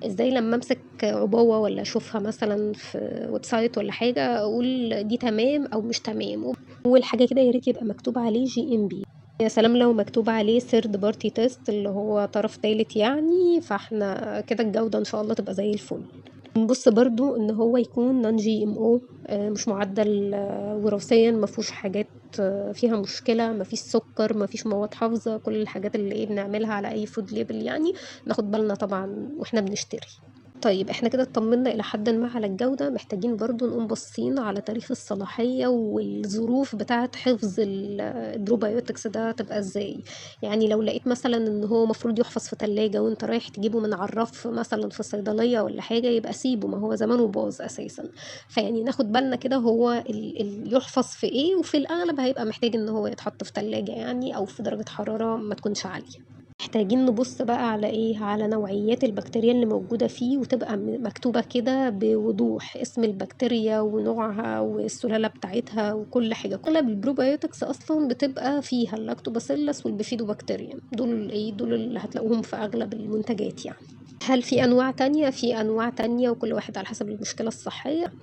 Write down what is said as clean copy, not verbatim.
ازاي لما امسك عبوة ولا اشوفها مثلا في ويب سايت ولا حاجة اقول دي تمام او مش تمام. اول حاجة كده يا ريت يبقى مكتوب عليه GMP. يا سلام لو مكتوب عليه third party test اللي هو طرف تالت يعني، فاحنا كده الجودة ان شاء الله تبقى زي الفل. نبص برضو ان هو يكون نون جي ام او، مش معدل وراثيا، ما فيهوش حاجات فيها مشكله، ما فيش سكر، ما فيش مواد حافظه، كل الحاجات اللي بنعملها على اي فود ليبل يعني ناخد بالنا طبعا واحنا بنشتري. طيب احنا كده اطمنا الى حد ما على الجودة، محتاجين برضو نقوم باصين على تاريخ الصلاحية والظروف بتاعة حفظ البروبايوتكس ده تبقى ازاي. يعني لو لقيت مثلا ان هو مفروض يحفظ في تلاجة وانت رايح تجيبه من على الرف مثلا في الصيدلية ولا حاجة، يبقى سيبه، ما هو زمانه باظ اساسا. فيعني ناخد بالنا كده هو يحفظ في ايه، وفي الاغلب هيبقى محتاج ان هو يتحط في تلاجة يعني، او في درجة حرارة ما تكونش عالية. محتاجين نبص بقى على ايه، على نوعيات البكتيريا اللي موجودة فيه، وتبقى مكتوبة كده بوضوح اسم البكتيريا ونوعها والسلالة بتاعتها وكل حاجة. اغلب البروبايوتكس اصلا بتبقى فيها اللاكتوباسيلس والبيفيدوبكتيريا، دول اللي هتلاقوهم في اغلب المنتجات يعني. هل في انواع تانية؟ في انواع تانية، وكل واحد على حسب المشكلة الصحية.